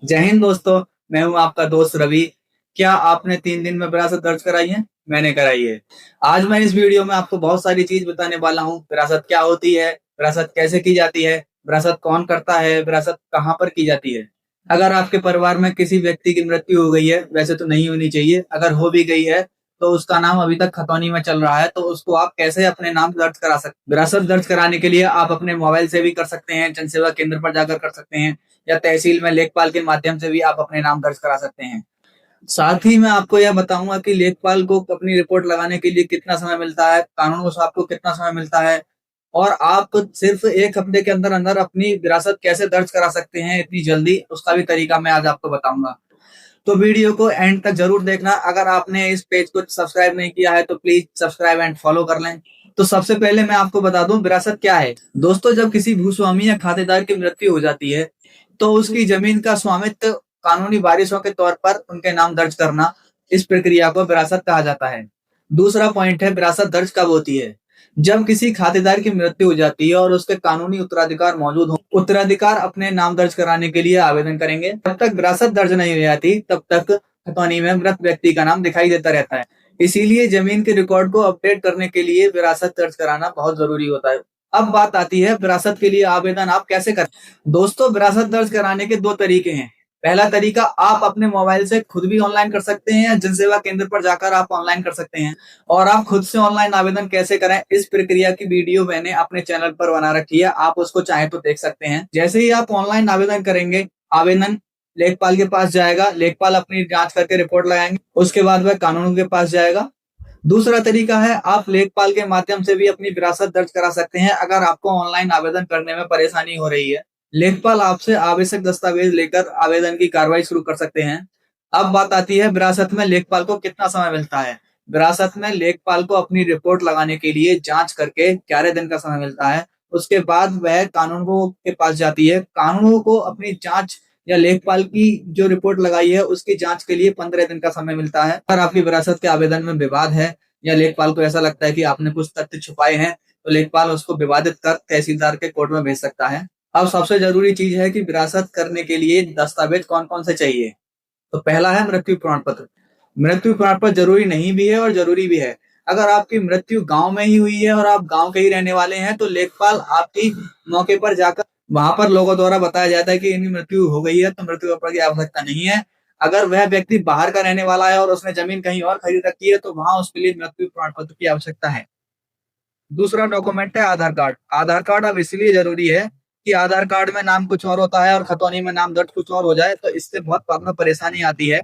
जय हिंद दोस्तों। मैं हूं आपका दोस्त रवि। क्या आपने 3 दिन में विरासत दर्ज कराई है? मैंने कराई है। आज मैं इस वीडियो में आपको बहुत सारी चीज बताने वाला हूं। विरासत क्या होती है, विरासत कैसे की जाती है, विरासत कौन करता है, विरासत कहाँ पर की जाती है। अगर आपके परिवार में किसी व्यक्ति की मृत्यु हो गई है, वैसे तो नहीं होनी चाहिए, अगर हो भी गई है तो उसका नाम अभी तक खतौनी में चल रहा है, तो उसको आप कैसे अपने नाम दर्ज करा सकते? विरासत दर्ज कराने के लिए आप अपने मोबाइल से भी कर सकते हैं, जन सेवा केंद्र पर जाकर कर सकते हैं, या तहसील में लेखपाल के माध्यम से भी आप अपने नाम दर्ज करा सकते हैं। साथ ही मैं आपको यह बताऊंगा कि लेखपाल को अपनी रिपोर्ट लगाने के लिए कितना समय मिलता है, कानून साहब को कितना समय मिलता है, और आप सिर्फ 1 हफ्ते के अंदर अंदर अपनी विरासत कैसे दर्ज करा सकते हैं इतनी जल्दी, उसका भी तरीका मैं आज आपको बताऊंगा। तो वीडियो को एंड तक जरूर देखना। अगर आपने इस पेज को सब्सक्राइब नहीं किया है तो प्लीज सब्सक्राइब एंड फॉलो कर लें। तो सबसे पहले मैं आपको बता दूं विरासत क्या है। दोस्तों, जब किसी भूस्वामी या खातेदार की मृत्यु हो जाती है तो उसकी जमीन का स्वामित्व कानूनी वारिसों के तौर पर उनके नाम दर्ज करना, इस प्रक्रिया को विरासत कहा जाता है। दूसरा पॉइंट है, विरासत दर्ज कब होती है? जब किसी खातेदार की मृत्यु हो जाती है और उसके कानूनी उत्तराधिकार मौजूद हो। उत्तराधिकार अपने नाम दर्ज कराने के लिए आवेदन करेंगे। जब तक विरासत दर्ज नहीं हो जाती तब तक खतौनी में मृत व्यक्ति का नाम दिखाई देता रहता है। इसीलिए जमीन के रिकॉर्ड को अपडेट करने के लिए विरासत दर्ज कराना बहुत जरूरी होता है। अब बात आती है विरासत के लिए आवेदन आप कैसे करें। दोस्तों, विरासत दर्ज कराने के 2 तरीके हैं। पहला तरीका, आप अपने मोबाइल से खुद भी ऑनलाइन कर सकते हैं, या जन सेवा केंद्र पर जाकर आप ऑनलाइन कर सकते हैं। और आप खुद से ऑनलाइन आवेदन कैसे करें, इस प्रक्रिया की वीडियो मैंने अपने चैनल पर बना रखी है, आप उसको चाहे तो देख सकते हैं। जैसे ही आप ऑनलाइन आवेदन करेंगे, आवेदन लेखपाल के पास जाएगा, लेखपाल अपनी जांच करके रिपोर्ट लगाएंगे, उसके बाद वह कानून के पास जाएगा। दूसरा तरीका है, आप लेखपाल के माध्यम से भी अपनी विरासत दर्ज करा सकते हैं अगर आपको ऑनलाइन आवेदन करने में परेशानी हो रही है। लेखपाल आपसे आवश्यक दस्तावेज लेकर आवेदन की कार्रवाई शुरू कर सकते हैं। अब बात आती है विरासत में लेखपाल को कितना समय मिलता है। विरासत में लेखपाल को अपनी रिपोर्ट लगाने के लिए जांच करके 11 दिन का समय मिलता है। उसके बाद वह कानूनगो के पास जाती है। कानूनगो को अपनी जांच या लेखपाल की जो रिपोर्ट लगाई है उसकी जांच के लिए 15 दिन का समय मिलता है। अगर आपकी विरासत के आवेदन में विवाद है या लेखपाल को ऐसा लगता है कि आपने कुछ तथ्य छुपाए हैं, तो लेखपाल उसको विवादित कर तहसीलदार के कोर्ट में भेज सकता है। अब सबसे जरूरी चीज है कि विरासत करने के लिए दस्तावेज कौन कौन से चाहिए। तो पहला है मृत्यु प्रमाण पत्र। मृत्यु प्रमाण पत्र जरूरी नहीं भी है और जरूरी भी है। अगर आपकी मृत्यु गांव में ही हुई है और आप गांव के ही रहने वाले हैं तो लेखपाल आपकी मौके पर जाकर, वहां पर लोगों द्वारा बताया जाता है कि इनकी मृत्यु हो गई है, तो मृत्यु पत्र की आवश्यकता नहीं है। अगर वह व्यक्ति बाहर का रहने वाला है और उसने जमीन कहीं और खरीद रखी है तो वहां उसके लिए मृत्यु प्रमाण पत्र की आवश्यकता है। दूसरा डॉक्यूमेंट है आधार कार्ड। आधार कार्ड अब इसलिए जरूरी है कि आधार कार्ड में नाम कुछ और होता है और खतौनी में नाम दर्ज कुछ और हो जाए तो इससे बहुत बाद में परेशानी आती है।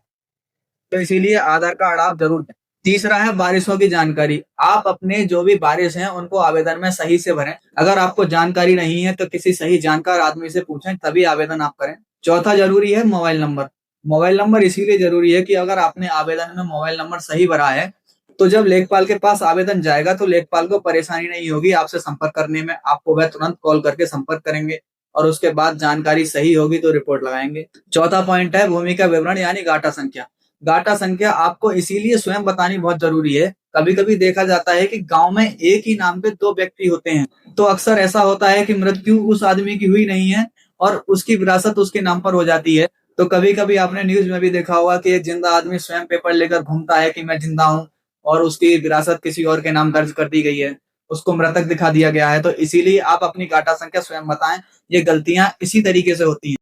तो इसीलिए आधार कार्ड आप जरूर दें। तीसरा है वारिसों की जानकारी। आप अपने जो भी वारिस हैं उनको आवेदन में सही से भरें। अगर आपको जानकारी नहीं है तो किसी सही जानकार आदमी से पूछें, तभी आवेदन आप करें। चौथा जरूरी है मोबाइल नंबर। मोबाइल नंबर इसीलिए जरूरी है कि अगर आपने आवेदन में मोबाइल नंबर सही भरा है तो जब लेखपाल के पास आवेदन जाएगा तो लेखपाल को परेशानी नहीं होगी आपसे संपर्क करने में। आपको वह तुरंत कॉल करके संपर्क करेंगे और उसके बाद जानकारी सही होगी तो रिपोर्ट लगाएंगे। चौथा पॉइंट है भूमि का विवरण यानी गाटा संख्या। गाटा संख्या आपको इसीलिए स्वयं बतानी बहुत जरूरी है। कभी कभी देखा जाता है कि गांव में एक ही नाम पे 2 व्यक्ति होते हैं, तो अक्सर ऐसा होता है कि मृत्यु उस आदमी की हुई नहीं है और उसकी विरासत उसके नाम पर हो जाती है। तो कभी कभी आपने न्यूज में भी देखा होगा कि एक जिंदा आदमी स्वयं पेपर लेकर घूमता है कि मैं जिंदा हूँ, और उसकी विरासत किसी और के नाम दर्ज कर दी गई है, उसको मृतक दिखा दिया गया है। तो इसीलिए आप अपनी गाटा संख्या स्वयं बताएं। ये गलतियां इसी तरीके से होती हैं।